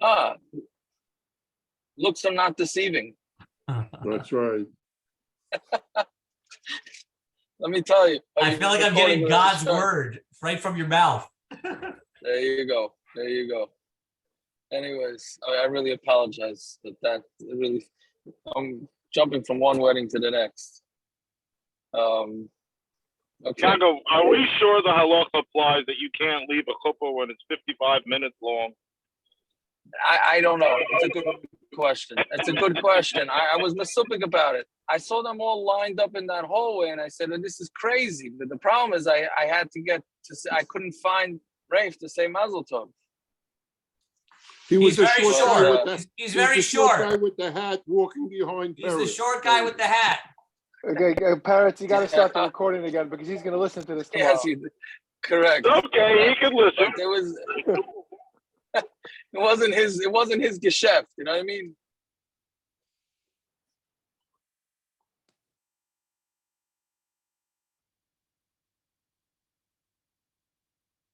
Ah, looks are not deceiving. That's right. Let me tell you. I feel like I'm getting God's word right from your mouth. There you go. There you go. Anyways, I really apologize that really, I'm jumping from one wedding to the next. Okay. Yaakov, are we sure the halacha applies that you can't leave a chuppah when it's 55 minutes long? I don't know. It's a good question. It's a good question. I was masupik about it. I saw them all lined up in that hallway, and I said, "This is crazy." But the problem is, I had to get to. I couldn't find Rafe to say Mazel Tov. He's very short. He's very short. Guy with the hat walking behind. He's the short guy with the hat. Okay, Parrots, you got to start the recording again because he's going to listen to this tomorrow. Yes, correct. Okay, he can listen. But it wasn't his geschäft. You know what I mean?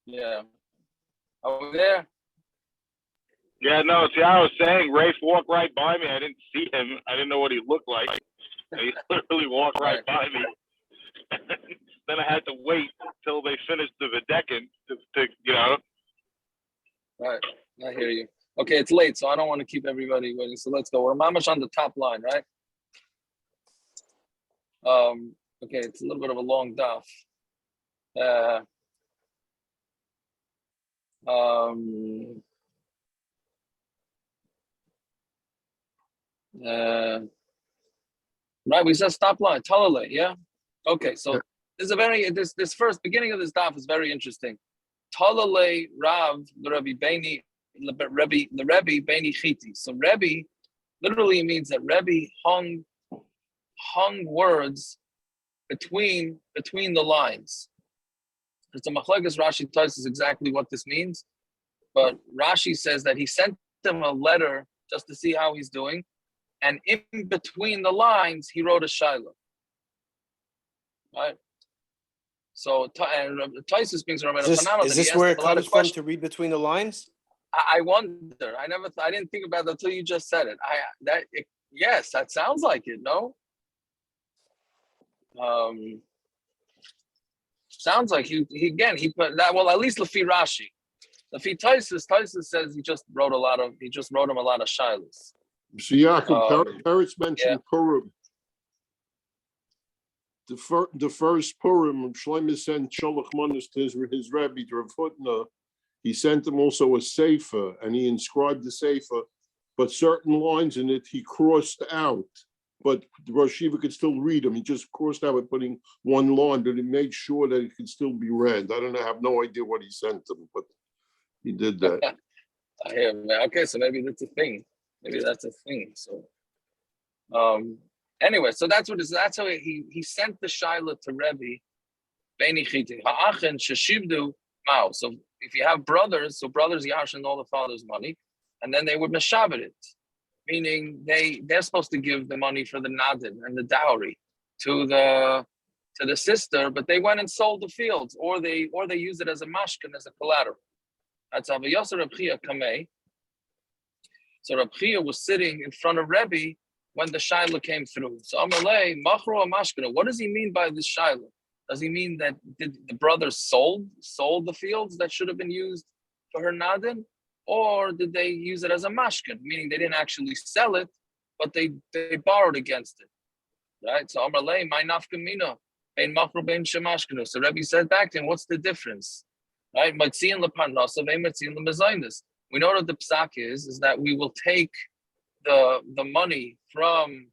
Yeah. Over there. Yeah, no, see, I was saying, Rafe walked right by me. I didn't see him. I didn't know what he looked like. He literally walked right by me. Then I had to wait till they finished the Videckin to Right, I hear you. Okay, it's late, so I don't want to keep everybody waiting. So let's go. We're mamash on the top line, right? Okay, it's a little bit of a long daf. Right, we said stop line, talale, yeah? Okay, so this first beginning of this daf is very interesting. Talale Rav Rebbi Beni Rebbi Beni Chiti. So Rebbi literally means that Rebbi hung words between the lines. It's a Machlokes Rashi tells us exactly what this means, but Rashi says that he sent him a letter just to see how he's doing, and in between the lines he wrote a shaila. Right. So Taisus brings Rabbi Yochanan. Is this where it comes from to read between the lines? I wonder. I didn't think about that until you just said it. Yes, that sounds like it. No. Sounds like he put that. Well, at least Lefi Rashi. Lefi Taisus says he just wrote him a lot of shilas. So Yaakov, Peretz mentioned Purim. The first Purim, Shlomo sent Sholach Manos to his Rebbe, to Rav Hutner. He sent him also a sefer, and he inscribed the sefer, but certain lines in it he crossed out. But the Rosh Yeshiva could still read them. He just crossed out by putting one line, but he made sure that it could still be read. I don't know, I have no idea what he sent them, but he did that. I hear, man. Okay, so maybe that's a thing. So, anyway, so that's how he sent the shaila to Rebbe. Beni Chiti ha'achen sheshivdu mao. So if you have brothers, yarshin all the father's money, and then they would meshavet it, meaning they're supposed to give the money for the nadin and the dowry to the sister, but they went and sold the fields, or they use it as a mashkin, as a collateral. That's how Yosef Reb Chia kamei. So Reb Chia was sitting in front of Rebbe when the shaila came through. So Amalei machro mashkina. What does he mean by this shaila? Does he mean that did the brothers sold the fields that should have been used for her nadin, or did they use it as a mashkin, meaning they didn't actually sell it, but they borrowed against it, right? So Amalei my nafkamina bein machro bein shemashkinu. So Rebbe said back to him, what's the difference, right? Matziin lepanasa vein matziin lemezainis. We know what the psak is that we will take the money from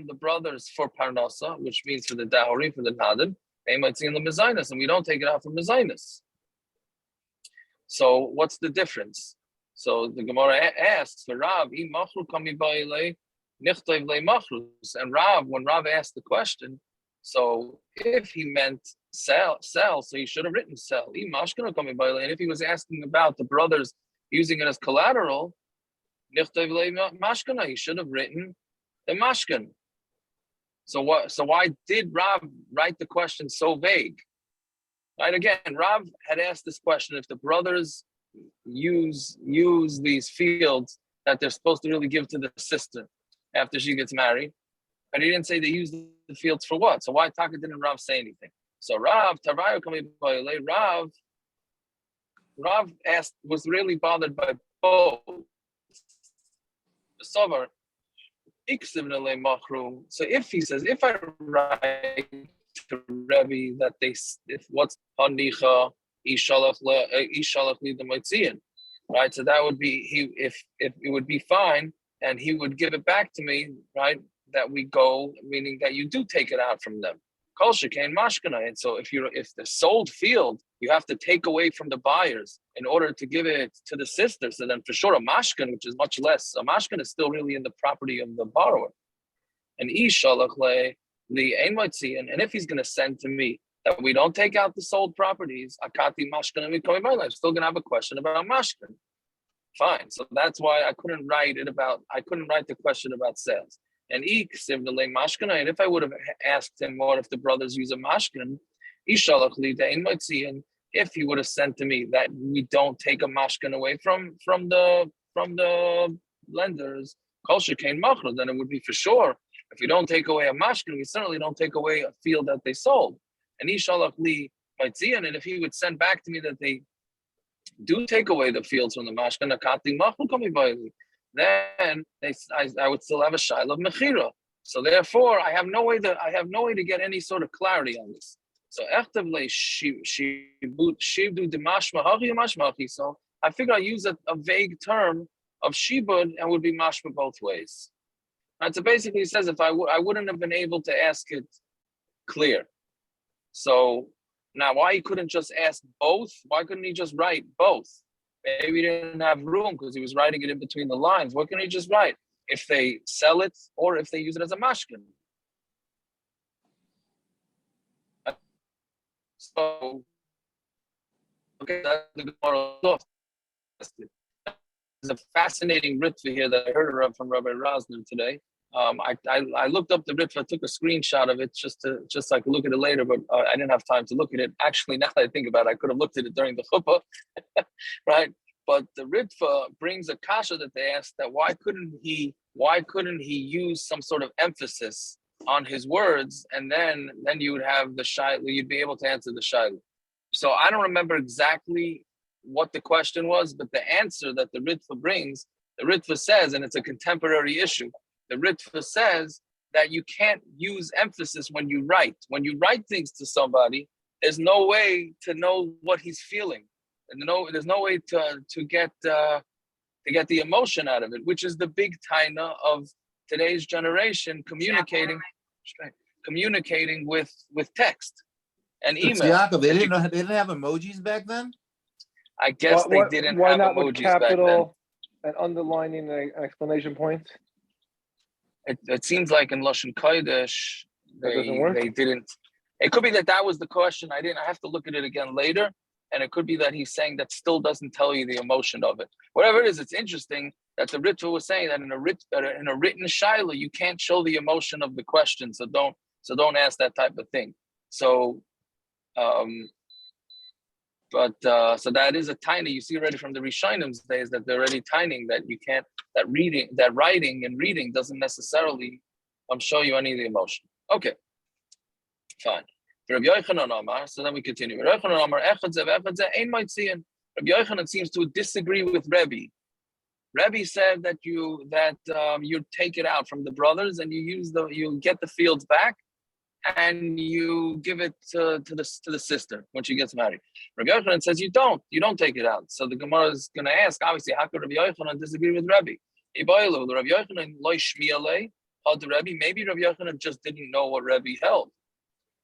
the brothers for parnasa, which means for the dowry, for the nadin, and we don't take it out from mezainis. So what's the difference? So the Gemara asks for Rav, and Rav, when Rav asked the question, so if he meant sell, so he should have written sell. And if he was asking about the brothers using it as collateral, he should have written the mashkin. So why did Rav write the question so vague? Right, again, Rav had asked this question: if the brothers use these fields that they're supposed to really give to the sister after she gets married. But he didn't say they use the fields for what. So why Taka didn't Rav say anything? So Rav was really bothered by both. So if he says, if I write to Rebbi that if what's Hanicha Ishalach li the Moitzian, right? So that would be if it would be fine, and he would give it back to me, right? That we go, meaning that you do take it out from them. Kol shekain mashkana. And so if the sold field, you have to take away from the buyers in order to give it to the sister. So then for sure a mashkan, which is much less, a mashkan is still really in the property of the borrower. And ishalach le ein moitzian. And if he's going to send to me that we don't take out the sold properties, akati mashkan and we come in my life, still going to have a question about mashkan. Fine. So that's why I couldn't write the question about sales. And if I would have asked him what if the brothers use a mashkan, if he would have sent to me that we don't take a mashkan away from the lenders, then it would be for sure. If we don't take away a mashkan, we certainly don't take away a field that they sold. And and if he would send back to me that they do take away the fields from the mashkan, then I would still have a shaila of mechira. So therefore, I have no way to get any sort of clarity on this. So so I figure I use a vague term of shibud and would be mashma both ways. And so basically, it says if I wouldn't have been able to ask it clear. So now, why he couldn't just ask both? Why couldn't he just write both? Maybe he didn't have room because he was writing it in between the lines. What can he just write? If they sell it or if they use it as a mashkin. So, okay, that's the moral. There's a fascinating ritva here that I heard of from Rabbi Rosner today. I looked up the ritva, took a screenshot of it just so I could look at it later, but I didn't have time to look at it. Actually, now that I think about it, I could have looked at it during the chuppah, right? But the ritva brings a kasha that they asked that why couldn't he use some sort of emphasis on his words, and then you would have the shayla, you'd be able to answer the shayla. So I don't remember exactly what the question was, but the answer that the ritva brings, the ritva says, and it's a contemporary issue, the ritva says that you can't use emphasis when you write. When you write things to somebody, there's no way to know what he's feeling. And there's no way to get the emotion out of it, which is the big taina of today's generation, communicating with text and email. Yaakov, they didn't have emojis back then? I guess they didn't have not emojis with capital back and underlining an explanation point? It seems like in Lashon Kodesh they didn't. It could be that was the question. I have to look at it again later, and it could be that he's saying that still doesn't tell you the emotion of it. Whatever it is, it's interesting that the Ritva was saying that in a written shaila you can't show the emotion of the question, so don't ask that type of thing. So, so that is a tiny. You see already from the Rishonim days that they're already tining that you can't. That writing and reading doesn't necessarily show you any of the emotion. Okay, fine. Rabbi Yochanan Amar. So then we continue. Rabbi Yochanan Amar echad zev ein moitzian. Rabbi Yochanan seems to disagree with Rebbi. Rebbi said that you take it out from the brothers and you get the fields back and you give it to the sister when she gets married. Rabbi Yochanan says you don't take it out. So the Gemara is going to ask, obviously, how could Rabbi Yochanan disagree with Rebbi? Rabbi Yochanan lo shmi'alei had Rebbi. Maybe Rabbi Yochanan just didn't know what Rebbi held.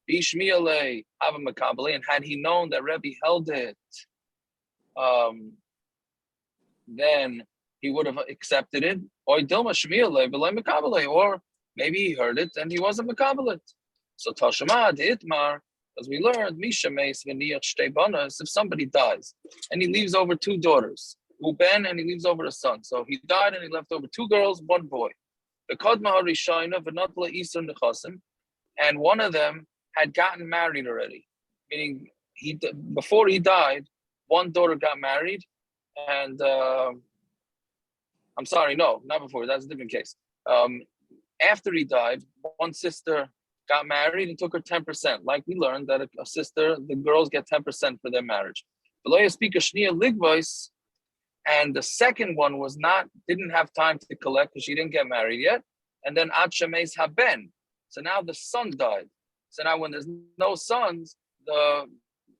Bishmi'alei hava makabelei, and had he known that Rebbi held it, then he would have accepted it. Or dilma shmi'alei v'lei makabelei, or maybe he heard it and he wasn't makabel it. So Tashma de Itmar, as we learned, Misha Meis v'niyach shtei banas, if somebody dies and he leaves over two daughters, Uben, and he leaves over a son. So he died and he left over two girls, one boy. The Kodma Harishayna v'natla Isur nechasim, and one of them had gotten married already, meaning before he died, one daughter got married, and I'm sorry, no, not before. That's a different case. After he died, one sister got married and took her 10%. Like we learned that a sister, the girls get 10% for their marriage. And the second one didn't have time to collect because she didn't get married yet. And then Ad Shemeis Haben. So now the son died. So now when there's no sons,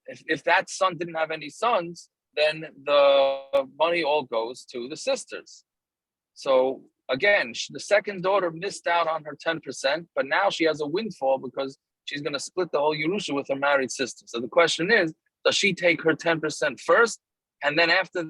if that son didn't have any sons, then the money all goes to the sisters. So again, the second daughter missed out on her 10%, but now she has a windfall because she's going to split the whole Yerusha with her married sister. So the question is, does she take her 10% first? And then after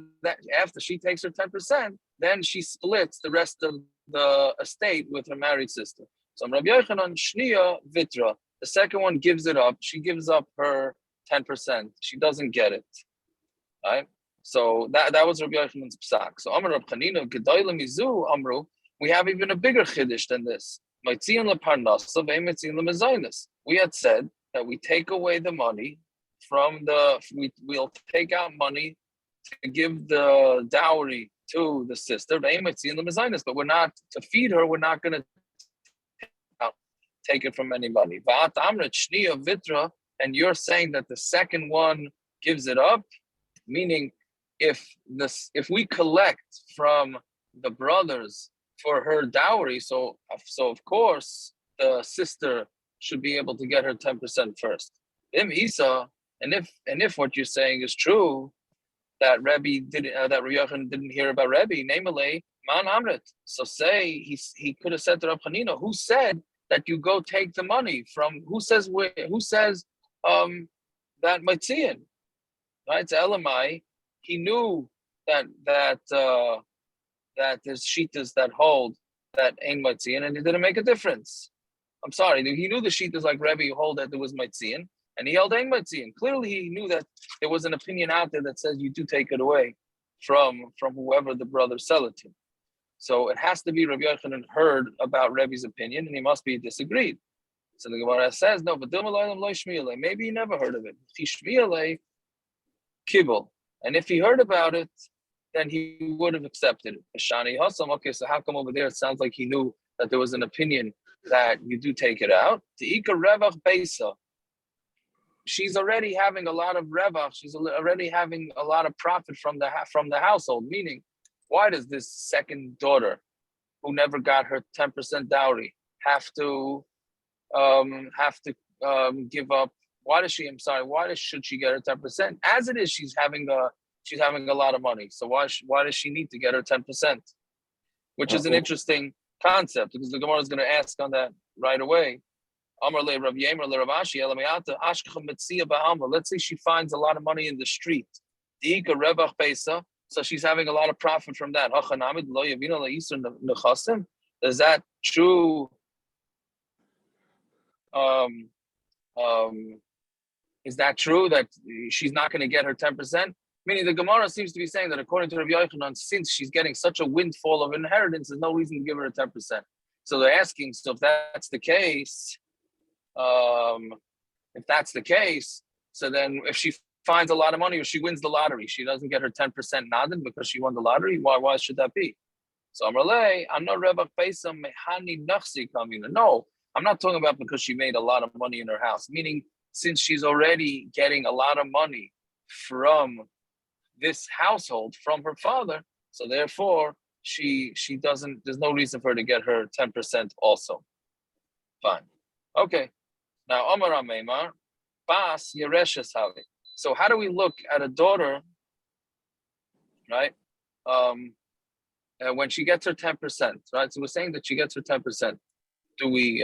she takes her 10%, then she splits the rest of the estate with her married sister. So Rabbi Yochanan, Shnia Vitra, the second one gives it up. She gives up her 10%. She doesn't get it. Right? So that was Rabbi Yochanan's psak. So Amar Rab Chanina, Gedoyle Mizu Amru, we have even a bigger chiddush than this. We had said that we take away the money from we'll take out money to give the dowry to the sister, but we're not to feed her. We're not going to take it from anybody. And you're saying that the second one gives it up, meaning if we collect from the brothers for her dowry, so of course the sister should be able to get her 10% first. And if what you're saying is true, that Rebbi that Rabbi Yochanan didn't hear about Rebbi, namely Man Amrit. So say he could have said to Rab Chanina, who said that you go take the money from? Who says that Maitzian? Right? So Elamai, he knew that there's shitas that hold that ain't Maitzian, and it didn't make a difference. I'm sorry, he knew the shitas like Rebbi hold that there was Maitzian, and he held ain't Maitzian. Clearly, he knew that there was an opinion out there that says you do take it away from whoever the brothers sell it to. So it has to be Rabbi Yochanan heard about Rebbi's opinion, and he must be disagreed. So the Gemara says, no, but maybe he never heard of it. Kibble. And if he heard about it, then he would have accepted it. Okay, so how come over there it sounds like he knew that there was an opinion that you do take it out? She's already having a lot of revach. She's already having a lot of profit from the household. Meaning, why does this second daughter, who never got her 10% dowry, have to give up? Why should she get her 10%? As it is, she's having a lot of money. So why does she need to get her 10%? Which is an interesting concept, because the Gemara is going to ask on that right away. Let's say she finds a lot of money in the street. So she's having a lot of profit from that. Is that true? Is that true that she's not going to get her 10%? Meaning the Gemara seems to be saying that according to Rabbi Yochanan, since she's getting such a windfall of inheritance, there's no reason to give her 10%. So they're asking, so if that's the case, so then if she finds a lot of money or she wins the lottery, she doesn't get her 10% nadin because she won the lottery. Why should that be? So I'm not Rebbe Paisa Mehani Nachsi Kamina. No, I'm not talking about because she made a lot of money in her house. Meaning, since she's already getting a lot of money from this household, from her father, so therefore she doesn't. There's no reason for her to get her 10% also. Fine. Okay. Now, Amar Ameimar, Bas Yereshes Havi. So how do we look at a daughter, right? When she gets her 10%, right? So we're saying that she gets her 10%. Do we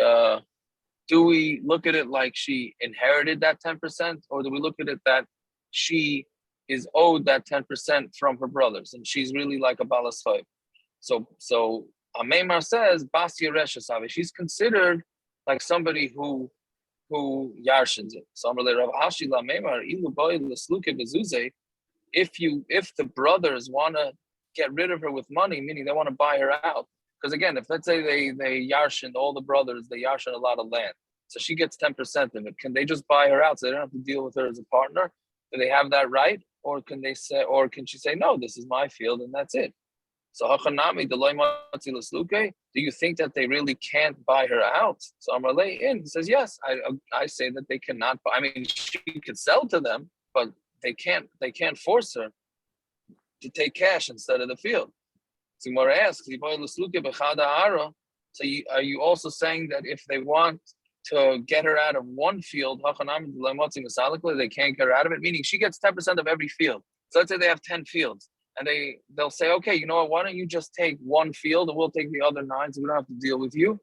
look at it like she inherited that 10%, or do we look at it that she is owed that 10% from her brothers, and she's really like a balas chayv? So Ameimar says Bas Yereshes Havi. She's considered like somebody who yarshins it. So if the brothers want to get rid of her with money, meaning they want to buy her out, because again, if let's say they yarshin, all the brothers, they yarshin a lot of land, so she gets 10% of it. Can they just buy her out so they don't have to deal with her as a partner? Do they have that right? or can they say, or can she say, no, this is my field and that's it? So Hachanami, do you think that they really can't buy her out? So Amarle in, he says, yes, I say that they cannot buy. I mean, she could sell to them, but they can't force her to take cash instead of the field. So Gemara asks, so are you also saying that if they want to get her out of one field, they can't get her out of it? Meaning she gets 10% of every field. So let's say they have 10 fields, and they'll say, okay, you know what? Why don't you just take one field and we'll take the other 9, so we don't have to deal with you?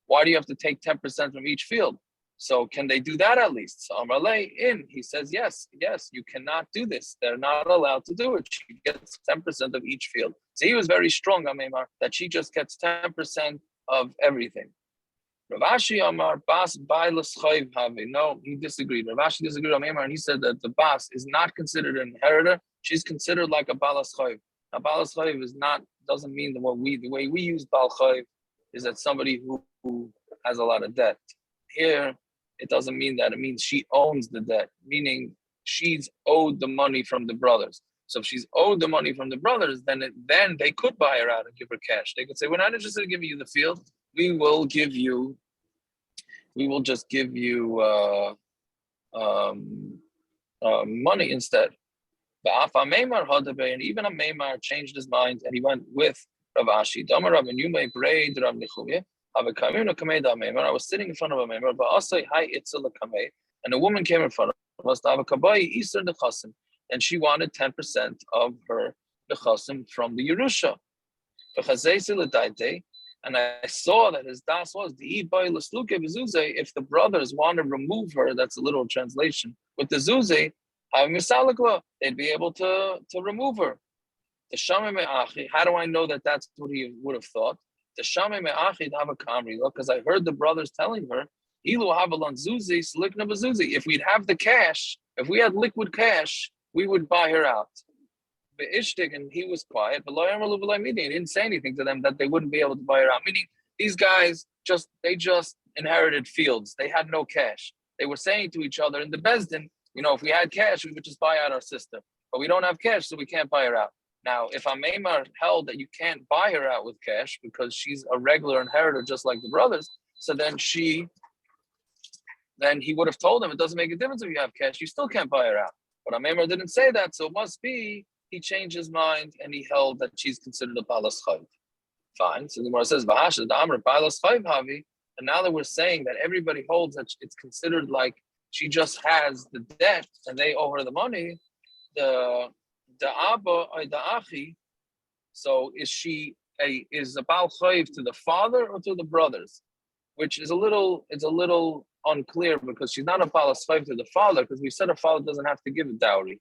Why do you have to take 10% from each field? So can they do that at least? So Amarle in, he says, yes, you cannot do this. They're not allowed to do it. She gets 10% of each field. So he was very strong, Amemar, that she just gets 10% of everything. Rav Ashi Amar Bas Bailas Chayv Have. No, he disagreed. Rav Ashi disagreed with Amemar, and he said that the Bas is not considered an inheritor. She's considered like a Balas Chayv. Now, Balas Chayv doesn't mean the way we use Bal Chayv is that somebody who has a lot of debt. Here, it doesn't mean that. It means she owns the debt, meaning she's owed the money from the brothers. So if she's owed the money from the brothers, then they could buy her out and give her cash. They could say, we're not interested in giving you the field. We will just give you money instead. And even a Meimar changed his mind and he went with Rav Ashi. I was sitting in front of a Meimar, and a woman came in front of us, and she wanted 10% of her nechasim from the Yerusha. And I saw that his das was if the brothers want to remove her, that's a literal translation, with the zuze, they'd be able to remove her. How do I know that that's what he would have thought? Because I heard the brothers telling her, if we'd have the cash, if we had liquid cash, we would buy her out. And he was quiet, but he didn't say anything to them that they wouldn't be able to buy her out. Meaning these guys just inherited fields. They had no cash. They were saying to each other in the Bezdin, if we had cash, we would just buy out our sister. But we don't have cash, so we can't buy her out. Now, if Ameimar held that you can't buy her out with cash because she's a regular inheritor just like the brothers, so then he would have told them it doesn't make a difference if you have cash, you still can't buy her out. But Ameimar didn't say that, so it must be he changed his mind and he held that she's considered a balas chayv. Fine. So the Gemara says, "V'hasha da'amar balas chayv havi," and now that we're saying that everybody holds that it's considered like she just has the debt and they owe her the money, the Abba or the Achi, so is a Baal Chayv to the father or to the brothers? Which is a little unclear because she's not a Baal Chayv to the father because we said a father doesn't have to give a dowry.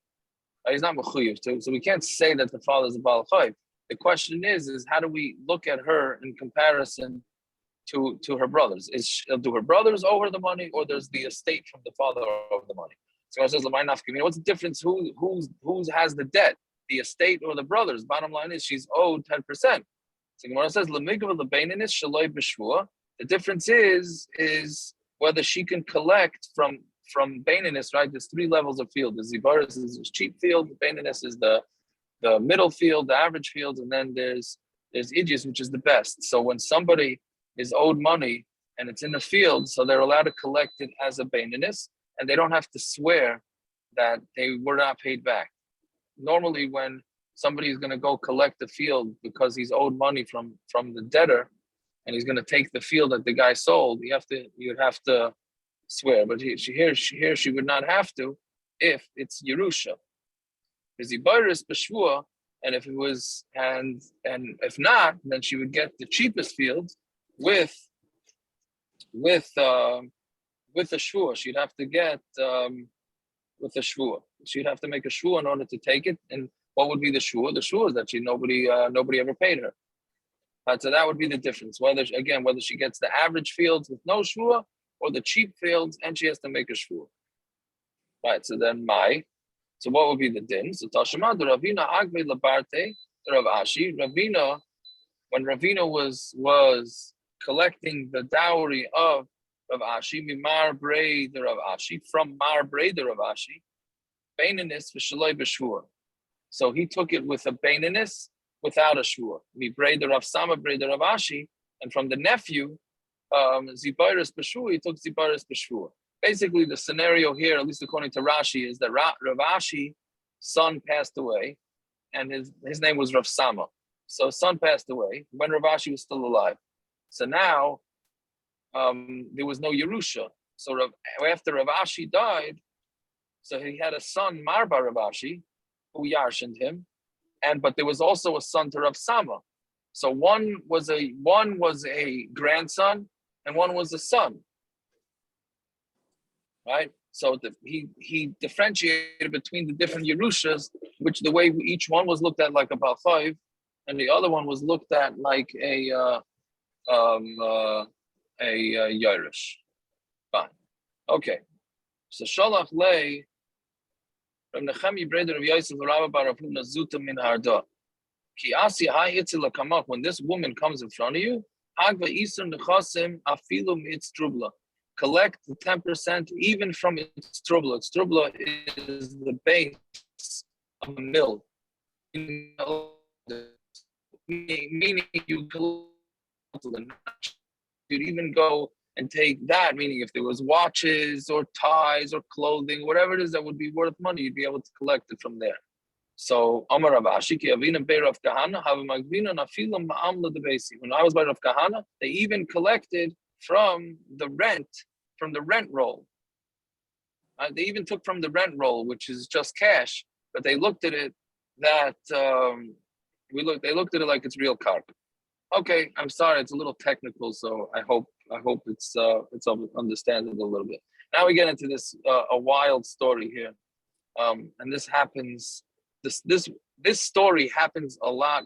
He's not mechuyev to, so we can't say that the father is a Baal Chayv. The question is how do we look at her in comparison to her brothers? Do her brothers owe her the money, or does the estate from the father owe the money? So it says, what's the difference? Who has the debt, the estate or the brothers? Bottom line is she's owed 10%. So Gemara says, the difference is whether she can collect from Baininus, right? There's 3 levels of field. The Zibaris is cheap field, Baininus is the middle field, the average field, and then there's Idjis, which is the best. So when somebody is owed money and it's in the field, so they're allowed to collect it as a Baininus, and they don't have to swear that they were not paid back. Normally, when somebody is going to go collect the field because he's owed money from the debtor, and he's going to take the field that the guy sold, you'd have to swear. But she would not have to if it's Yerusha. Because he Ibaris b'shvua, and if it was and if not, then she would get the cheapest field with a shvua. She'd have to get with a shvua. She'd have to make a shvua in order to take it. And what would be the shvua? The shvua is that nobody ever paid her. So that would be the difference. Whether she gets the average fields with no shvua or the cheap fields and she has to make a shvua. Right. So then so what would be the din? So Tashema the Ravina Agme Labarte Rav Ashi. Ravina, when Ravina was collecting the dowry of Rav Ashi, Mimar Brei the Rav Ashi, from Mar Brei the Rav Ashi. Beinanis v'shaloi b'shvur. So he took it with a beinanis without a shvur. We braided Rav Sama, braided Rav Ashi, and from the nephew, Zibaris b'shvur, he took Zibaris b'shvur. Basically, the scenario here, at least according to Rashi, is that Rav Ashi's son passed away, and his name was Rav Sama. So his son passed away when Rav Ashi was still alive. So now there was no Yerusha. So after Rav Ashi died, so he had a son, Marba Rav Ashi, who yarshened him, but there was also a son to Rav Sama. So one was a grandson and one was a son. Right? So he differentiated between the different Yerushas, which the way each one was looked at like a Bal Chayv, and the other one was looked at like a Yerush. Fine. Okay. So Shalach Lei, Rav Nechemi Breder of Yosef Rabba Bar Huna Zuta Min Harda. Ki Asi Hai Itzil Kamak. When this woman comes in front of you, Agva Isur Nechasim Afilum Itz Trubla. Collect the 10% even from its trubla. Its trubla is the base of a mill. Meaning you could even go and take that, meaning if there was watches or ties or clothing, whatever it is that would be worth money, you'd be able to collect it from there. So Amar Rav Ashi ki avina bei Rav Kahana have magvina nafilam ma'amla de basi. When I was by Rav Kahana, they even collected from the rent roll. They even took from the rent roll, which is just cash, but they looked at it that they looked at it like it's real carpet. Okay, I'm sorry, it's a little technical, so I hope it's understandable a little bit. Now we get into this a wild story here, and this happens. This story happens a lot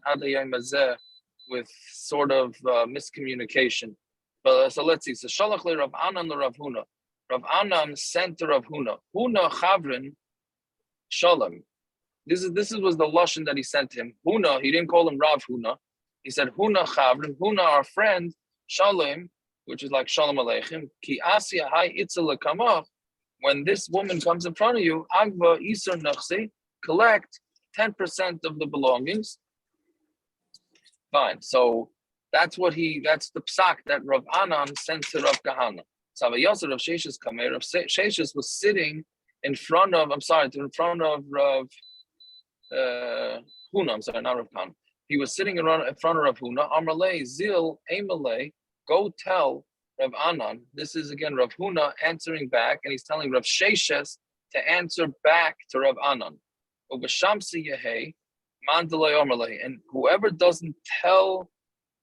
with sort of miscommunication. But so let's see. So Shalach le Rav Anan le Rav Huna. Rav Anan sent to Rav Huna. Huna Chavrin Shalom. This was the lashon that he sent him. Huna, he didn't call him Rav Huna. He said Huna Chavrin. Huna, our friend Shalom, which is like Shalom Aleichem. Ki Asya Hai Itzel Kamach. When this woman comes in front of you, Agva Isur Nachsi, collect 10% of the belongings. Fine. So that's the psak that Rav Anan sent to Rav Kahana. So Rav Sheshes Kamer, Rav Sheshes was sitting in front of Rav Huna, not Rav Kahana. He was sitting in front of Rav Huna. Amalei, Zil, Amalei, go tell Rav Anan. This is again Rav Huna answering back, and he's telling Rav Sheshes to answer back to Rav Anan. And whoever doesn't tell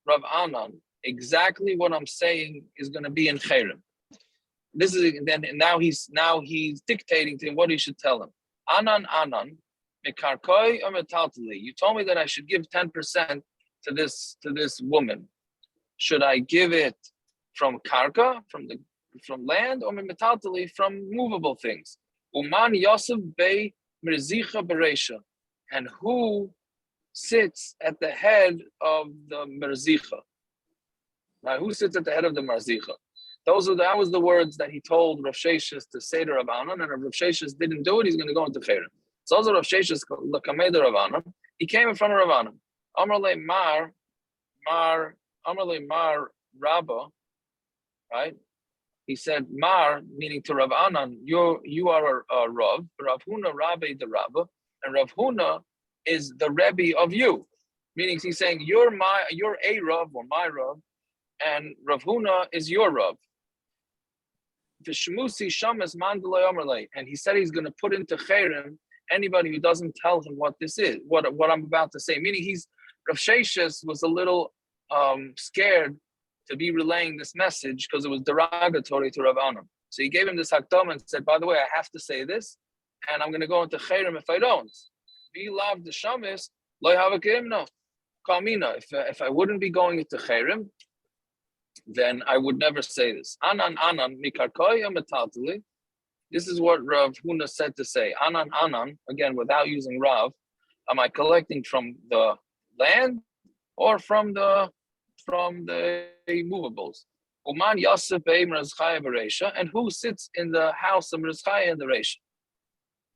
Rav Anan exactly what I'm saying is going to be in Cherem. This is now he's dictating to him what he should tell him. Anan, mekarkoi or metaltali. You told me that I should give 10% to this woman. Should I give it from karka, from land, or metaltali, from movable things? Uman Yosef Bey Merzicha Beresha. And who sits at the head of the Merzicha? Now, who sits at the head of the Merzicha? That was the words that he told Rav Sheshes to say to Rav Anan, and if Rav Sheshes didn't do it, he's going to go into Cherem. So also Rav Sheshes l'kamei Rav Anan. He came in front of Rav Anan. Amar le Mar Rabba, right? He said Mar, meaning to Rav Anan, you are a Rav. Rav Huna Rabbi the Rabba, and Rav Huna is the Rebbi of you. Meaning he's saying you're a Rav or my Rav, and Rav Huna is your Rav. V'shmusi shamas mandalei amarlei, and he said he's going to put into Cherem anybody who doesn't tell him what this is, what I'm about to say. Meaning Rav Sheshes was a little scared to be relaying this message because it was derogatory to Rav Anan. So he gave him this hakdama and said, by the way, I have to say this, and I'm going to go into Cherem if I don't. Be loved the shamis, loy havakimna, kamina. If I wouldn't be going into Cherem, then I would never say this. Anan mikarkoy metaltali. This is what Rav Huna said to say. Anan, again, without using Rav, am I collecting from the land or from the movables? Uman Yosef Bey Merzchaya Beresha, and who sits in the house of Merzchaya in the Resha?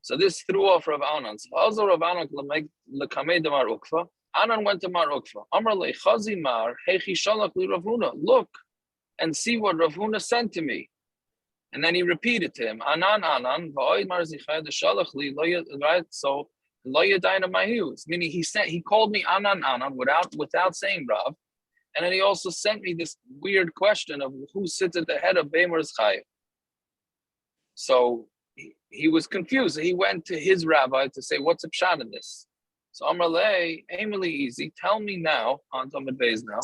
So this threw off Rav Anan. So also Rav Anan lekamei de Mar Ukva. Anan went to Mar Ukva. Amar le Chazi Mar hechi shalach li Rav Huna. Look and see what Rav Huna sent to me. And then he repeated to him, Anan va'oid Mar Zichai de shalach li right. So lo yadayna mahus. Meaning he called me Anan without saying Rav. And then he also sent me this weird question of who sits at the head of Beimer's Chayim. So he was confused. He went to his rabbi to say, what's a pshat in this? So Amar Lei, Emily easy, tell me now, on Talmud Beis now,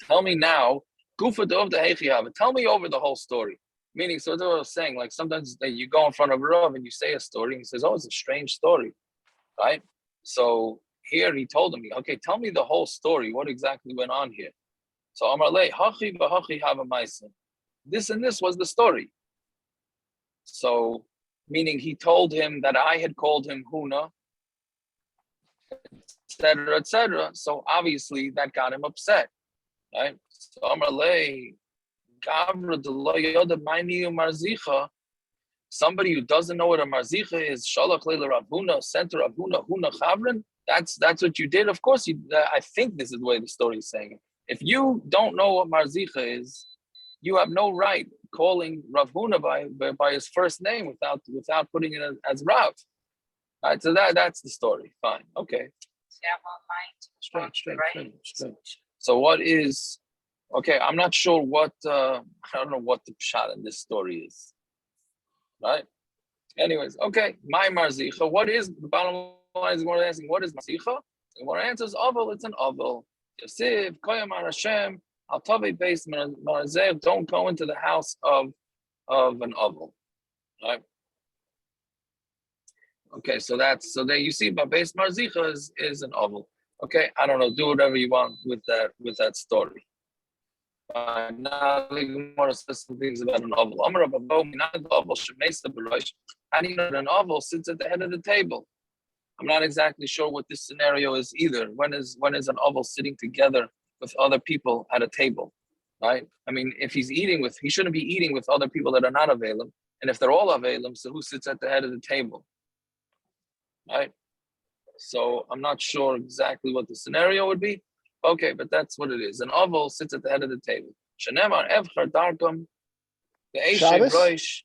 tell me now, Gufa Dov the Heichiyava, tell me over the whole story. Meaning, so that's what I was saying, like sometimes you go in front of a Rav and you say a story and he says, oh, it's a strange story, right? So here he told him, okay, tell me the whole story. What exactly went on here? So Amar Lei, Hachi v'hachi hava ma'asen. This and this was the story. So, meaning he told him that I had called him Huna, etc., etc. So obviously that got him upset, right? So Amar Lei, Gavra d'lo yoda ma'ni marzicha. Somebody who doesn't know what a marzicha is, Shalach leila Rav Huna, sent to Rav Huna, Huna Chavrin. That's what you did. Of course, I think this is the way the story is saying it. If you don't know what marzicha is, you have no right calling Rav Huna by his first name without putting it as Rav. Right, so that's the story. Fine, okay. Straight. So what is? Okay, I'm not sure what. I don't know what the pshat in this story is. Right. Anyways, okay. My marzicha. What is the bottom line? Is going asking what is marzicha? And what answers oval? It's an oval. Yosef koyam Hashem. Don't go into the house of an oval, right? Okay, so there you see, but base marzicha is an oval. Okay, I don't know. Do whatever you want with that story. Now the Gemara says some things about an oval. Amar Rabba not the oval shemesa b'rosh. How do you know that an oval sits at the head of the table? I'm not exactly sure what this scenario is either. When is an oval sitting together with other people at a table, right? I mean, if he shouldn't be eating with other people that are not available. And if they're all available, so who sits at the head of the table, right? So I'm not sure exactly what the scenario would be. Okay, but that's what it is. An oval sits at the head of the table. Shanemar evchar darkam, the Eishev Rosh.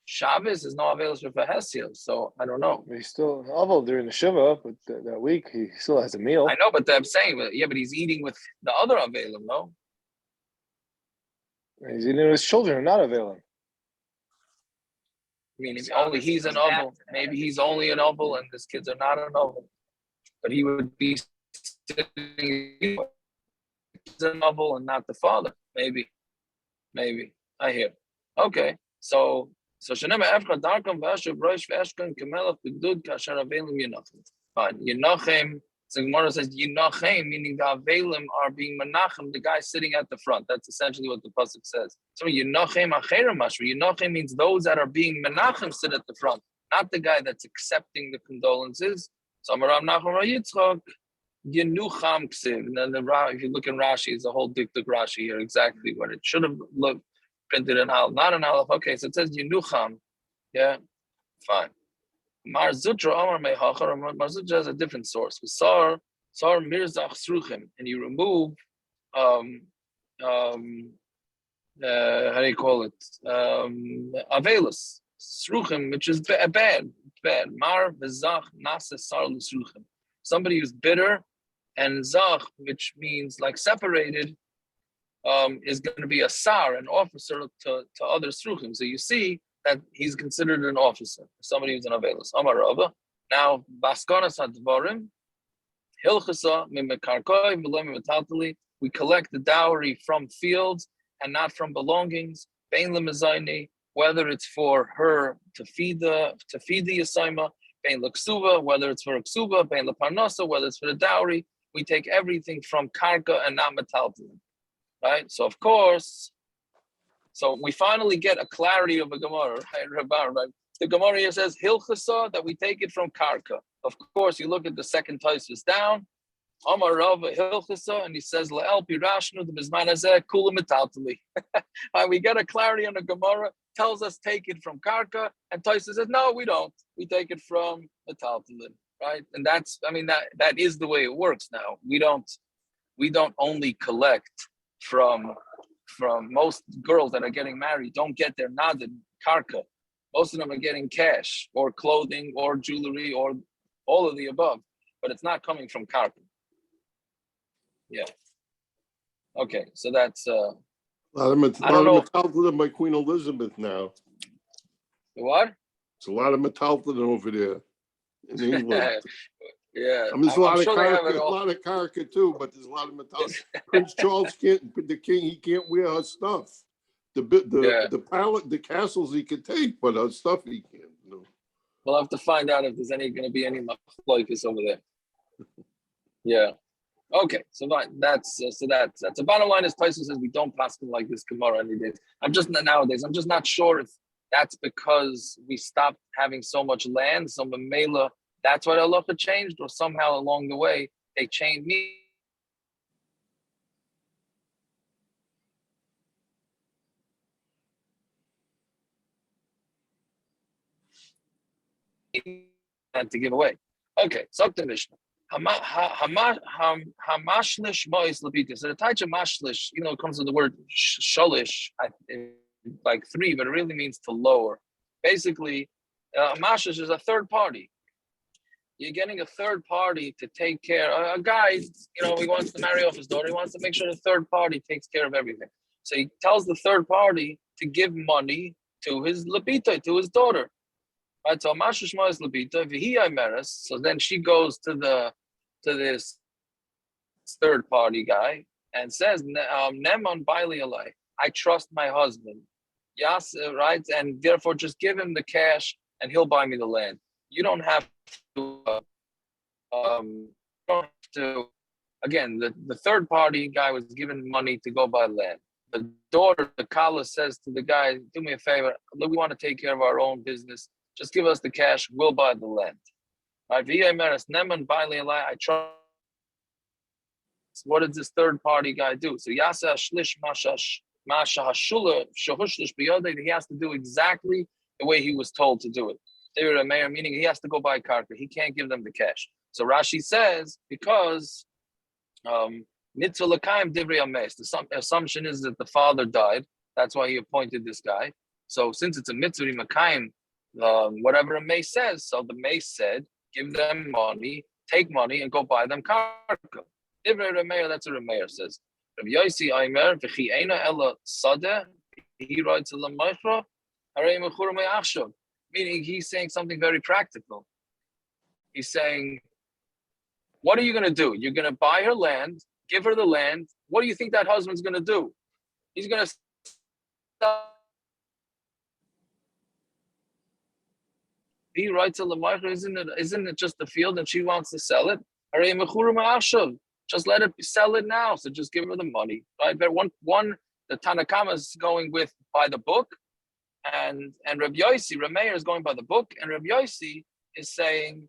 Shabbos is not available for Hesiel, so I don't know. He's still oval during the Shiva, but that week he still has a meal. I know, but I'm saying, but he's eating with the other available, no? He's eating with his children who are not available. I mean, if only he's an oval. Maybe he's only an oval and his kids are not an oval. But he would be sitting he's an oval and not the father. Maybe. I hear. Okay, so Shanema Efcha Darkam Vashav Rosh Veshkan Kamelach Bigdud Kasher Avelim Yenachim. Fine. Yenachim, so Gemara says Yenachim, meaning the Avelim are being Menachem, the guy sitting at the front. That's essentially what the pasuk says. So Yenachim Achera Mashra. Yenachim means those that are being Menachem sit at the front, not the guy that's accepting the condolences. So Amaram Nachum Yitzchak, Yenucham Ksiv. And then if you look in Rashi, it's a whole diktuk Rashi here, exactly what it should have looked. Printed in Aleph, not an Aleph. Okay, so it says Yenucham. Yeah, fine. Mar Zutra Amar Mehachar. Mar Zutra has a different source. Sar Mirzach Sruchim, and you remove how do you call it? Avelus Sruchim, which is bad. Mar V'Zach Nasa Sar L'Sruchim. Somebody who's bitter, and Zach, which means like separated. Is going to be a sar, an officer to other sruchim. So you see that he's considered an officer, somebody who's an avelus. Amar Rava. Now, baskanas hadvarim, hilchasa mimekarkoi v'lo mimetatali. We collect the dowry from fields and not from belongings. Bein lemezayni, whether it's for her to feed the yasayma. Bein leksuva, whether it's for a ksuva. Bein leparnasa, whether it's for the dowry. We take everything from karka and not metaltalim. Right, so of course, we finally get a clarity of a Gemara, right? The Gemara here says Hilchasa, that we take it from Karka. Of course, you look at the second Tosfos down, Amar Rav Hilchasa, and he says, "La'el pirashnu the bizman hazeh kula metaltali." We get a clarity on the Gemara. Tells us take it from karka, and Toysa says, "No, we don't. We take it from metaltalin." Right, and that's, I mean, that is the way it works now. We don't only collect from most girls that are getting married. Don't get their nadin karka. Most of them are getting cash or clothing or jewelry or all of the above, but it's not coming from karka. Yeah. Okay, so that's A lot of metaltalin by Queen Elizabeth now. what? It's a lot of metaltalin over there in England. Yeah, I mean, there's a lot sure of karka too, but there's a lot of metaltalin. Prince Charles the king, he can't wear her stuff. The castles he could take, but her stuff he can't. No. We'll have to find out if there's going to be any Machlokes over there. Yeah. Okay. So that's the bottom line is Tyson says we don't pass them like this Gemara any days. I'm just not sure if that's because we stopped having so much land, so Mamela, that's why the halacha changed, or somehow along the way they changed me. And to give away. Okay, so the Mishnah. Hamashlish mois labita. So the type of mashlish, it comes with the word shalish, like 3, but it really means to lower. Basically, mashlish is a third party. You're getting a third party to take care. A guy, he wants to marry off his daughter. He wants to make sure the third party takes care of everything. So he tells the third party to give money to his labita, to his daughter. Right, so Mashush Mois Labita, Vihi Imeris. So then she goes to this third party guy and says, Neman Baili Alai, I trust my husband. Yes, right, and therefore just give him the cash and he'll buy me the land. You don't have to. Again, the third party guy was given money to go buy land. The daughter, the Kala, says to the guy, do me a favor, look, we want to take care of our own business. Just give us the cash, we'll buy the land. Right? I trust. What does this third party guy do? So Yasa Shlish Masha Hashula Shahushlish Biyode, he has to do exactly the way he was told to do it. They were a mayor, meaning he has to go buy karka. He can't give them the cash. So Rashi says, because mitzvah l'kaim divrei ames, the assumption is that the father died. That's why he appointed this guy. So since it's a mitzvah l'kaim, whatever a mace says, so the mace said, give them money, take money, and go buy them karka. Divrei Rameir, that's what Rameir says. Rav Yosi Aimer v'chi eina ela sadeh, he writes a l'maychra, harei mechur me'achshav. Meaning he's saying something very practical. He's saying, what are you going to do? You're going to buy her land, give her the land. What do you think that husband's going to do? He's going to sell. He writes a l'maychra, isn't it just the field and she wants to sell it? Harei mechur me'achshav. Just let it sell it now. So just give her the money. Right? But one the Tanakama is going with by the book, and Rabbi Yosi, Rameir is going by the book, and Rabbi Yosi is saying,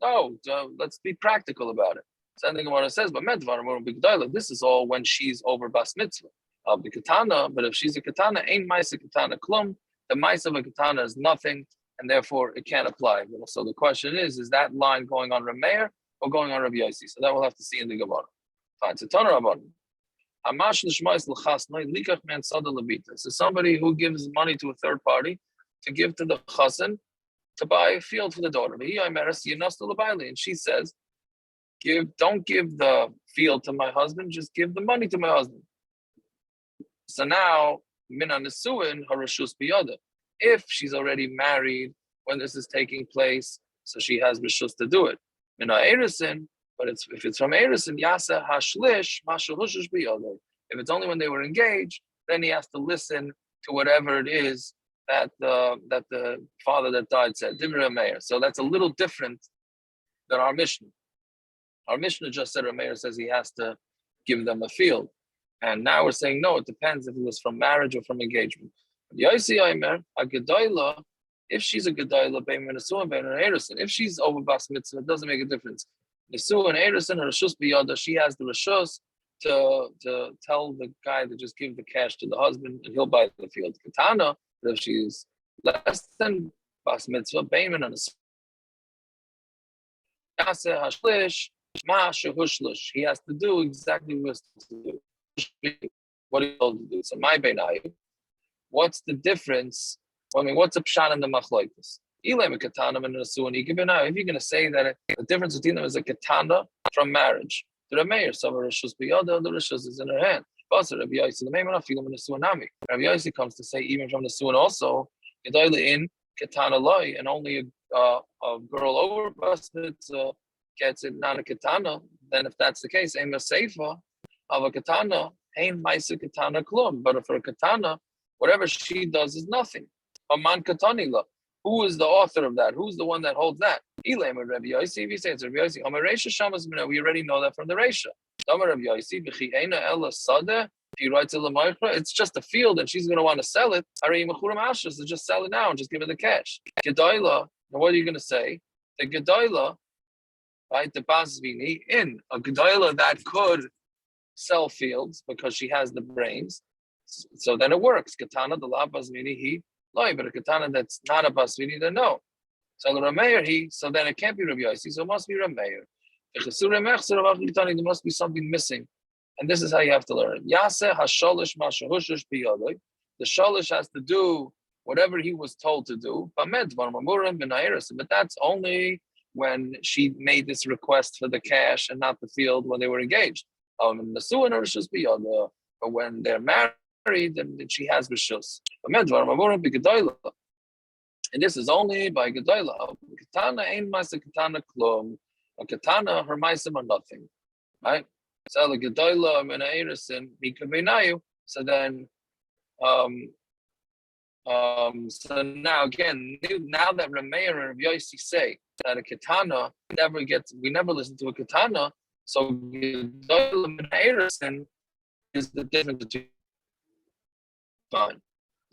no, let's be practical about it. Something what it says, but this is all when she's over bas mitzvah. The katana, but if she's a katana, ain't maisa katana klum. The maisa of a katana is nothing, and therefore it can't apply. So the question is that line going on Rameir or going on Rabbi Yosi? So that we'll have to see in the Gemara. Fine. So Tana Rabban. So somebody who gives money to a third party to give to the chassan to buy a field for the daughter. And she says, don't give the field to my husband, just give the money to my husband. So now, if she's already married when this is taking place, so she has rishus to do it. But if it's from Erison, Yasa Hashlish, Mashahushish Biyode. If it's only when they were engaged, then he has to listen to whatever it is that the father that died said. So that's a little different than our Mishnah. Our Mishnah just said Rameir says he has to give them a field. And now we're saying no, it depends if it was from marriage or from engagement. Yosi Aimer, a Gedaila, if she's a Gedaila, if she's over Bas Mitzvah, it doesn't make a difference. Nesu and Erison, her Rishus Biyada, she has the Rishus to tell the guy to just give the cash to the husband and he'll buy the field. Katana, if she's less than Bas Mitzvah, Bayman, and he has to do exactly what he's supposed to do. What he's told to do. So my Beinayu, what's the difference? I mean, what's a pshat in the Machlokes? If you're going to say that the difference between them is a katana from marriage, the Remeir, some of Rishus Biyada, the Rishus is in her hand. Rabbi Yossi comes to say even from the Suan also, in katana loy, and only a girl over bas mitzvah gets it, not a katana. Then if that's the case, aim a seifa of a katana, ain maisa katana klum. But for a katana, whatever she does is nothing. A man katanila. Who is the author of that? Who's the one that holds that? Elam and Rebbi Yossi. If you say it's Rebbi Yossi, we already know that from the Reisha. If he writes a Lamaikra, it's just a field and she's going to want to sell it. So just sell it now and just give her the cash. Gedoyla, now what are you going to say? The Gedoyla, right? The Basvini in a Gedoyla that could sell fields because she has the brains. So then it works. Katana, the La Basvini, he. But a katana that's not a basvini, then no. So the Rameir, so then it can't be Rabbi Yossi, so it must be Rameir. There must be something missing. And this is how you have to learn it. The shalish has to do whatever he was told to do. But that's only when she made this request for the cash and not the field when they were engaged. But when they're married, then she has rishus. And this is only by Gedoyla. Katana ain't Maisa Katana Klum. A Katana, her Maisa are nothing. Right? So the Gedoyla Mena Erison, Mikabenayu. So then so now again, now that Rameir and Rabbi Yossi say that a Katana we never listen to a Katana, so Gedoyla Mena Erison is the difference between fine.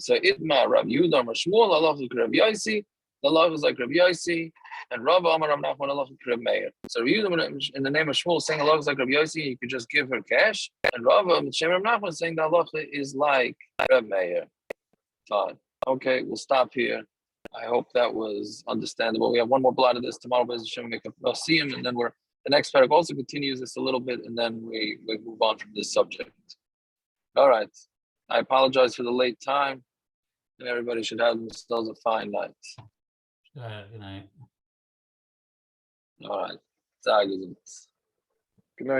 So Itma Rav Yehuda Amar Shmuel Allah like Rabbi Yossi, the law is like Rabbi Yossi, and Rav Amar Rav Nachman Allah like Rabbi Meir. So Rabbi Yehuda in the name of Shmuel saying Allah is like Rabbi Yossi, you could just give her cash, and Rav Shem Rav Nachman saying that Allah is like Rabbi Meir. Fine. Okay, we'll stop here. I hope that was understandable. We have one more blot of this tomorrow. Hashem make a see him, and then the next paragraph also continues this a little bit, and then we move on from this subject. All right. I apologize for the late time, and everybody should have themselves a fine night. Good night. All right.